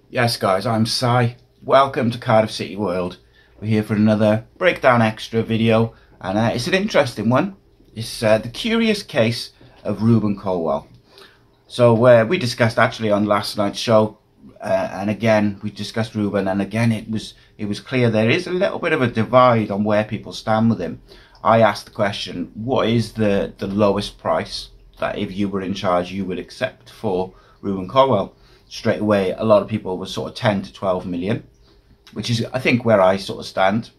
Yes guys, I'm Si. Welcome to Cardiff City World. We're here for another breakdown extra video, and it's an interesting one. It's the curious case of Rubin Colwill. So we discussed actually on last night's show, and again we discussed Rubin, and again it was clear there is a little bit of a divide on where people stand with him. I asked the question, what is the lowest price that if you were in charge you would accept for Rubin Colwill? Straight away a lot of people were sort of 10 to 12 million, which is I think where I sort of stand.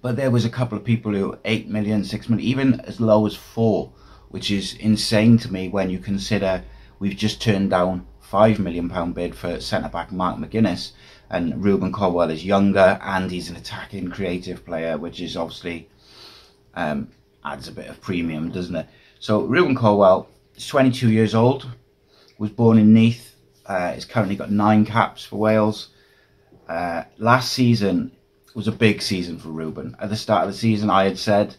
But there was a couple of people who 8 million, 6 million, even as low as 4, which is insane to me when you consider we've just turned down £5 million bid for centre-back Mark McGuinness, and Rubin Colwill is younger and he's an attacking creative player, which is obviously adds a bit of premium, doesn't it? So Rubin Colwill is 22 years old, was born in Neath. He's currently got 9 caps for Wales. Last season was a big season for Rubin. At the start of the season I had said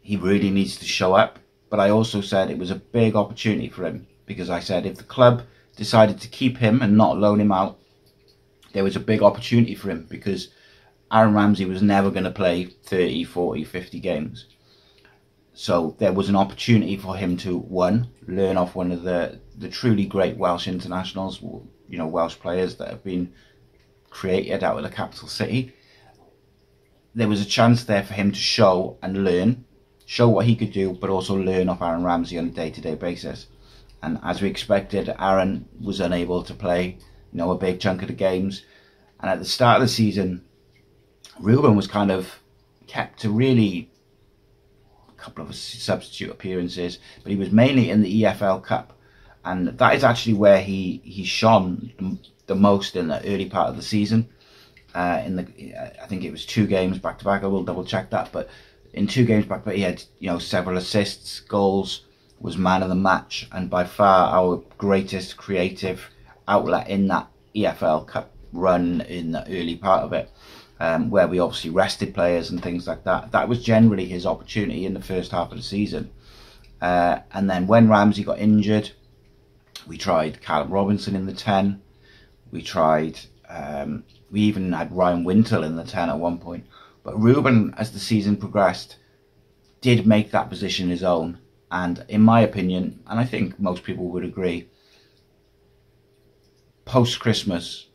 he really needs to show up, but I also said it was a big opportunity for him, because I said if the club decided to keep him and not loan him out, there was a big opportunity for him, because Aaron Ramsey was never going to play 30, 40, 50 games. So there was an opportunity for him to, one, learn off one of the truly great Welsh internationals, you know, Welsh players that have been created out of the capital city. There was a chance there for him to show and learn, show what he could do, but also learn off Aaron Ramsey on a day-to-day basis. And as we expected, Aaron was unable to play, you know, a big chunk of the games. And at the start of the season, Rubin was kind of kept to really couple of substitute appearances, but he was mainly in the EFL Cup, and that is actually where he shone the most in the early part of the season. I think it was 2 games back to back. I will double check that, but in 2 games back, but he had, you know, several assists, goals, was man of the match, and by far our greatest creative outlet in that EFL Cup run in the early part of it. Where we obviously rested players and things like that. That was generally his opportunity in the first half of the season. And then when Ramsey got injured, we tried Callum Robinson in the 10. We tried, we even had Ryan Wintle in the 10 at one point. But Rubin, as the season progressed, did make that position his own. And in my opinion, and I think most people would agree, post-Christmas,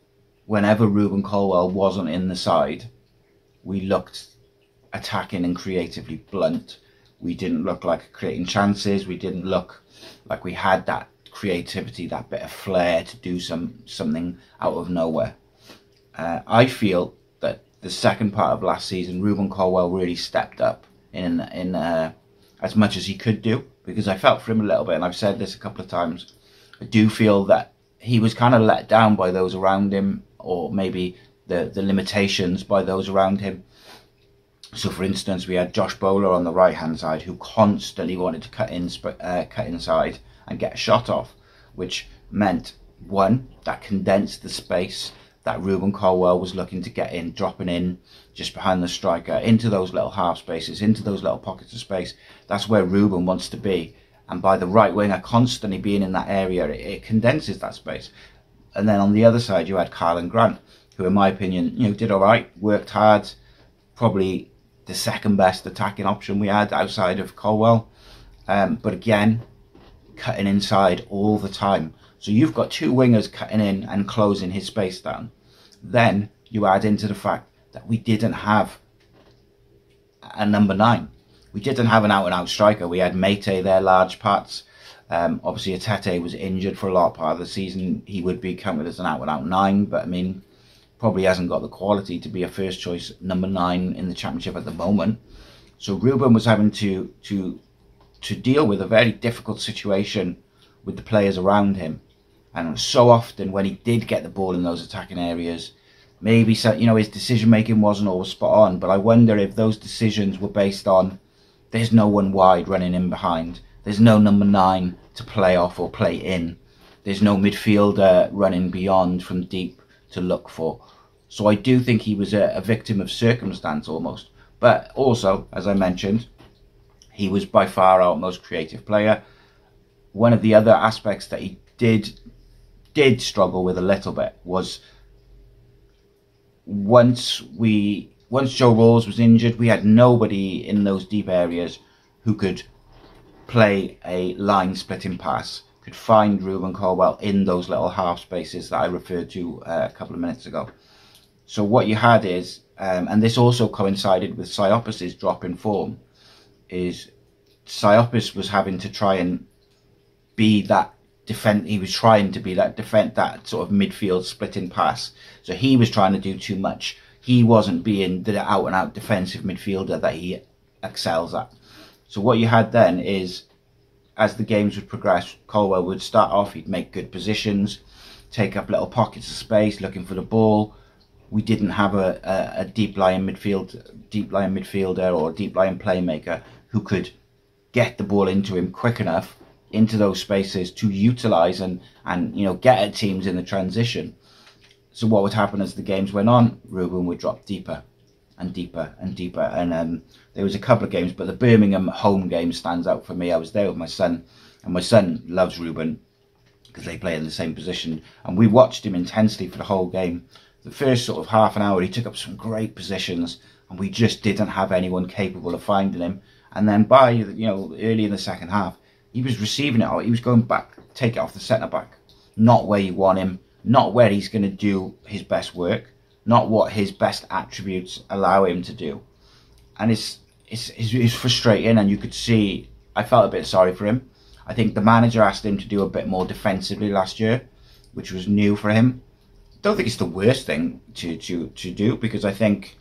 whenever Rubin Colwill wasn't in the side, we looked attacking and creatively blunt. We didn't look like creating chances. We didn't look like we had that creativity, that bit of flair to do something out of nowhere. I feel that the second part of last season, Rubin Colwill really stepped up in as much as he could do, because I felt for him a little bit, and I've said this a couple of times. I do feel that he was kind of let down by those around him, or maybe the limitations by those around him. So for instance, we had Josh Bowler on the right hand side, who constantly wanted to cut inside and get a shot off, which meant, one, that condensed the space that Rubin Colwill was looking to get in, dropping in just behind the striker, into those little half spaces, into those little pockets of space. That's where Rubin wants to be. And by the right winger constantly being in that area, it condenses that space. And then on the other side, you had Karlan Grant, who, in my opinion, you know, did all right, worked hard, probably the second best attacking option we had outside of Colwill. But again, cutting inside all the time. So you've got 2 wingers cutting in and closing his space down. Then you add into the fact that we didn't have a number 9. We didn't have an out-and-out striker. We had Mate there large parts. Obviously, Atete was injured for a lot part of the season. He would be counted as an out-and-out 9, but I mean, probably hasn't got the quality to be a first-choice number 9 in the Championship at the moment. So Rubin was having to deal with a very difficult situation with the players around him. And so often when he did get the ball in those attacking areas, maybe, you know, his decision-making wasn't always spot on, but I wonder if those decisions were based on, there's no one wide running in behind. There's no number 9 to play off or play in. There's no midfielder running beyond from deep to look for. So I do think he was a victim of circumstance almost. But also, as I mentioned, He was by far our most creative player. One of the other aspects that he did struggle with a little bit was once Joe Rawls was injured, we had nobody in those deep areas who could play a line splitting pass, could find Rubin Colwill in those little half spaces that I referred to a couple of minutes ago. So what you had is, and this also coincided with Siopis' drop in form, is Siopis was having to try and be that he was trying to be that sort of midfield splitting pass. So he was trying to do too much. He wasn't being the out and out defensive midfielder that he excels at. So what you had then is, as the games would progress, Colwill would start off, he'd make good positions, take up little pockets of space, looking for the ball. We didn't have a deep lying midfielder or a deep lying playmaker who could get the ball into him quick enough into those spaces to utilise and get at teams in the transition. So what would happen as the games went on? Rubin would drop deeper and deeper and deeper, and there was a couple of games, but the Birmingham home game stands out for me. I was there with my son, and my son loves Rubin because they play in the same position, and we watched him intensely for the whole game. The first sort of half an hour, he took up some great positions, and we just didn't have anyone capable of finding him. And then by early in the second half, he was receiving it out. He was going back, take it off the centre back, not where you want him, not where he's going to do his best work, not what his best attributes allow him to do. And it's frustrating, and you could see, I felt a bit sorry for him. I think the manager asked him to do a bit more defensively last year, which was new for him. Don't think it's the worst thing to do, because I think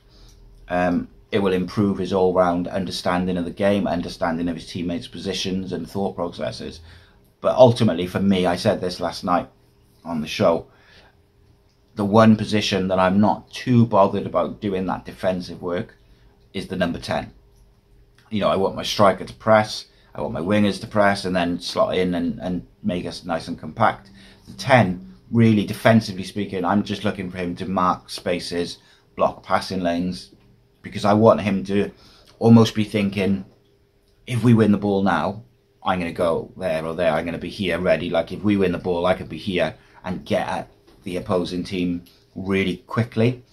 it will improve his all-round understanding of the game, understanding of his teammates' positions and thought processes. But ultimately, for me, I said this last night on the show, the one position that I'm not too bothered about doing that defensive work is the number 10. I want my striker to press, I want my wingers to press and then slot in and make us nice and compact. The 10, really defensively speaking, I'm just looking for him to mark spaces, block passing lanes, because I want him to almost be thinking, if we win the ball now, I'm going to go there or there, I'm going to be here ready. Like if we win the ball, I could be here and get at the opposing team really quickly.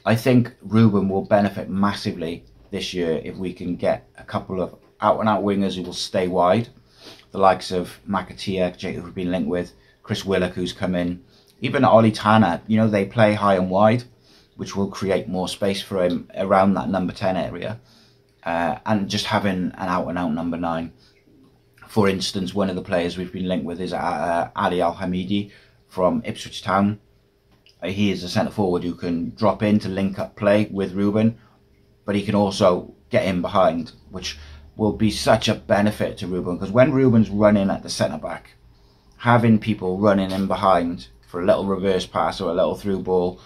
I think Rubin will benefit massively this year if we can get a couple of out-and-out wingers who will stay wide. The likes of Makatia, who we've been linked with, Chris Willock, who's come in, even Ollie Tanner, they play high and wide, which will create more space for him around that number 10 area. And just having an out-and-out number 9. For instance, one of the players we've been linked with is Ali Al-Hamidi from Ipswich Town. He is a centre-forward who can drop in to link up play with Rubin, but he can also get in behind, which will be such a benefit to Rubin, because when Rubin's running at the centre-back, having people running in behind for a little reverse pass or a little through ball,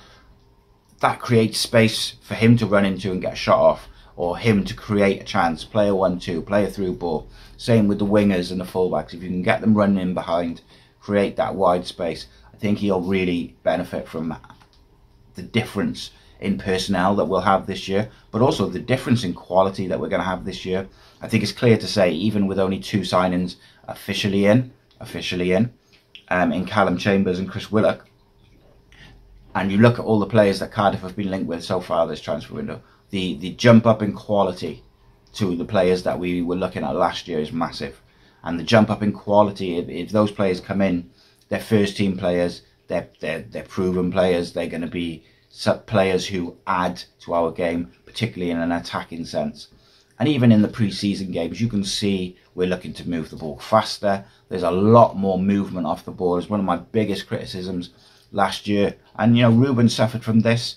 that creates space for him to run into and get a shot off, or him to create a chance, play a 1-2, play a through ball. Same with the wingers and the fullbacks. If you can get them running in behind, create that wide space, I think he'll really benefit from the difference in personnel that we'll have this year, but also the difference in quality that we're going to have this year. I think it's clear to say, even with only 2 signings officially in Callum Chambers and Chris Willock, and you look at all the players that Cardiff have been linked with so far this transfer window, the jump up in quality to the players that we were looking at last year is massive. And the jump up in quality, if those players come in, they're first team players, they're proven players, they're going to be players who add to our game, particularly in an attacking sense. And even in the pre-season games, you can see we're looking to move the ball faster. There's a lot more movement off the ball. It's one of my biggest criticisms last year. And, Rubin suffered from this.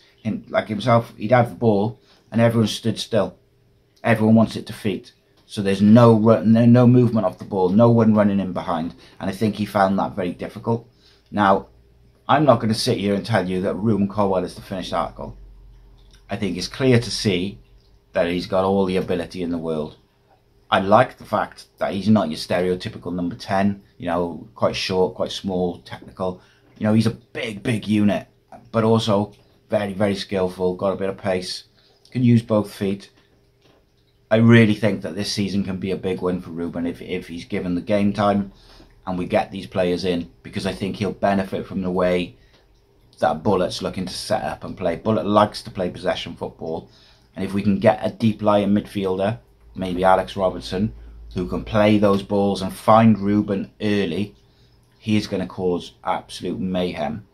Like himself, he'd have the ball and everyone stood still. Everyone wants it to feet. So there's no movement off the ball, no one running in behind. And I think he found that very difficult. Now, I'm not going to sit here and tell you that Rubin Colwill is the finished article. I think it's clear to see that he's got all the ability in the world. I like the fact that he's not your stereotypical number 10, quite short, quite small, technical. He's a big unit, but also very, very skillful, got a bit of pace, can use both feet. I really think that this season can be a big win for Rubin if he's given the game time and we get these players in, because I think he'll benefit from the way that Bullett's looking to set up and play. Bullett likes to play possession football, and if we can get a deep lying midfielder, maybe Alex Robertson, who can play those balls and find Rubin early, he's going to cause absolute mayhem.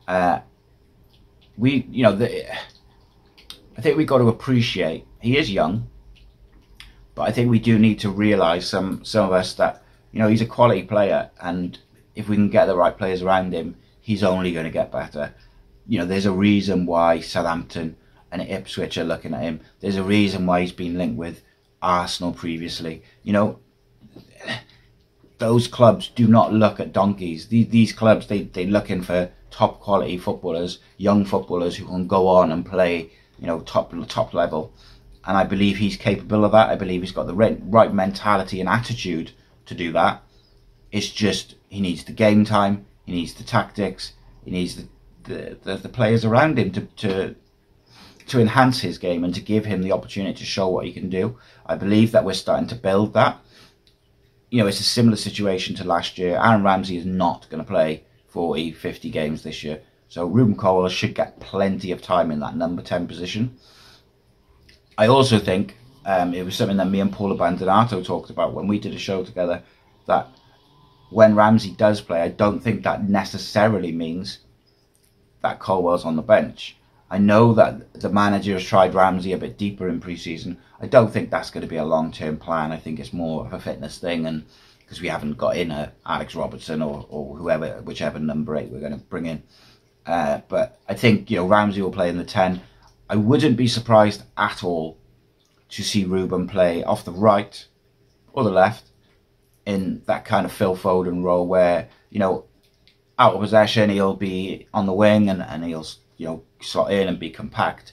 I think we've got to appreciate, he is young, but I think we do need to realise, some of us, that he's a quality player, and if we can get the right players around him, he's only going to get better. There's a reason why Southampton and Ipswich are looking at him. There's a reason why he's been linked with Arsenal previously. Those clubs do not look at donkeys. These clubs, they're looking for top quality footballers, young footballers who can go on and play, top level. And I believe he's capable of that. I believe he's got the right mentality and attitude to do that. It's just, he needs the game time, he needs the tactics, he needs the players around him to enhance his game and to give him the opportunity to show what he can do. I believe that we're starting to build that. It's a similar situation to last year. Aaron Ramsey is not going to play 40, 50 games this year. So Rubin Colwill should get plenty of time in that number 10 position. I also think it was something that me and Paul Abandonado talked about when we did a show together, that when Ramsey does play, I don't think that necessarily means that Colwell's on the bench. I know that the manager has tried Ramsey a bit deeper in pre-season. I don't think that's going to be a long-term plan. I think it's more of a fitness thing, and because we haven't got in Alex Robertson or whichever number 8 we're going to bring in. But I think Ramsey will play in the 10. I wouldn't be surprised at all to see Rubin play off the right or the left in that kind of Phil Foden role where, out of possession, he'll be on the wing and he'll, slot in and be compact.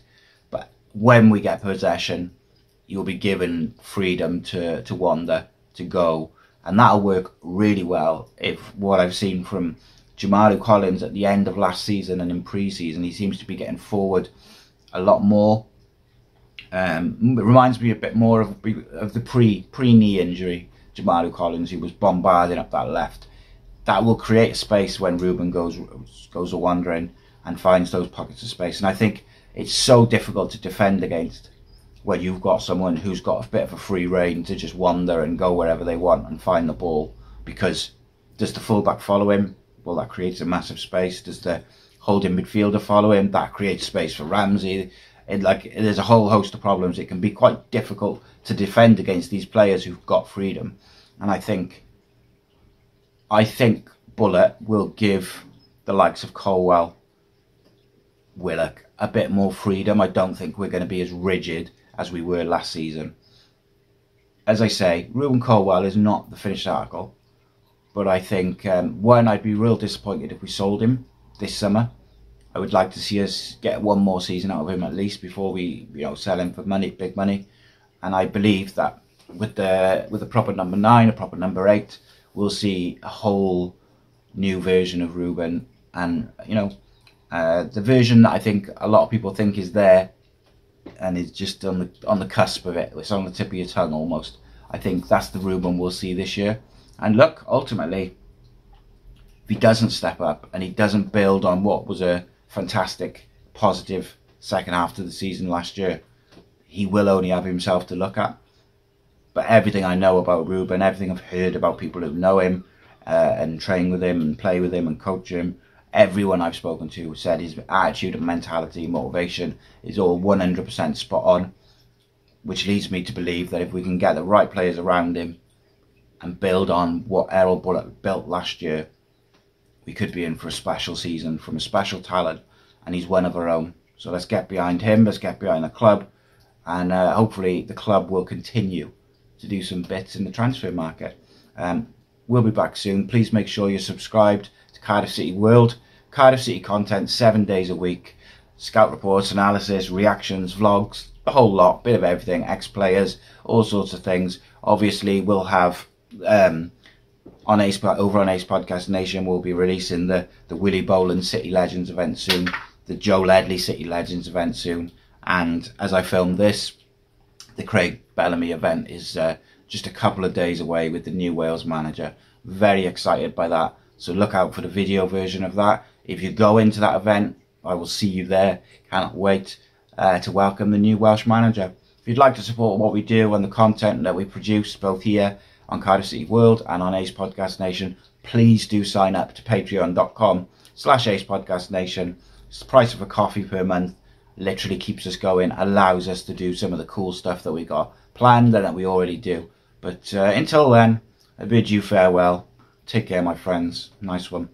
But when we get possession, you'll be given freedom to wander, to go. And that'll work really well if what I've seen from Jamaru Collins at the end of last season and in pre-season, he seems to be getting forward a lot more. It reminds me a bit more of the pre-knee injury Jamaru Collins, who was bombarding up that left. That will create a space when Rubin goes a wandering and finds those pockets of space. And I think it's so difficult to defend against when you've got someone who's got a bit of a free rein to just wander and go wherever they want and find the ball. Because does the fullback follow him? Well, that creates a massive space. Does the holding midfielder follow him? That creates space for Ramsey. There's a whole host of problems. It can be quite difficult to defend against these players who've got freedom. And I think Bullett will give the likes of Colwell, Willock a bit more freedom. I don't think we're going to be as rigid as we were last season. As I say, Rubin Colwill is not the finished article, but I think I'd be real disappointed if we sold him this summer. I would like to see us get one more season out of him at least before we sell him for money, big money. And I believe that with the proper number 9, a proper number 8, we'll see a whole new version of Rubin, and the version that I think a lot of people think is there and is just on the cusp of it. It's on the tip of your tongue almost. I think that's the Rubin we'll see this year. And look, ultimately, if he doesn't step up and he doesn't build on what was a fantastic, positive second half to the season last year, he will only have himself to look at. But everything I know about Rubin, everything I've heard about people who know him and train with him and play with him and coach him, everyone I've spoken to said his attitude and mentality, motivation is all 100% spot on, which leads me to believe that if we can get the right players around him and build on what Errol Bullett built last year, we could be in for a special season from a special talent, and he's one of our own. So let's get behind him, let's get behind the club, and hopefully the club will continue to do some bits in the transfer market. We'll be back soon. Please make sure you're subscribed to Cardiff City World. Cardiff City content 7 days a week. Scout reports, analysis, reactions, vlogs, a whole lot, bit of everything, ex-players, all sorts of things. Obviously, we'll have over on Ace Podcast Nation, we'll be releasing the Willie Boland City Legends event soon, the Joe Ledley City Legends event soon, and as I film this the Craig Bellamy event is just a couple of days away with the new Wales manager. Very excited by that, so look out for the video version of that. If you go into that event, I will see you there. Cannot wait to welcome the new Welsh manager. If you'd like to support what we do and the content that we produce both here on Cardiff City World and on Ace Podcast Nation, please do sign up to patreon.com/Ace Podcast Nation. It's the price of a coffee per month. Literally keeps us going, allows us to do some of the cool stuff that we got planned and that we already do. But until then, I bid you farewell. Take care, my friends. Nice one.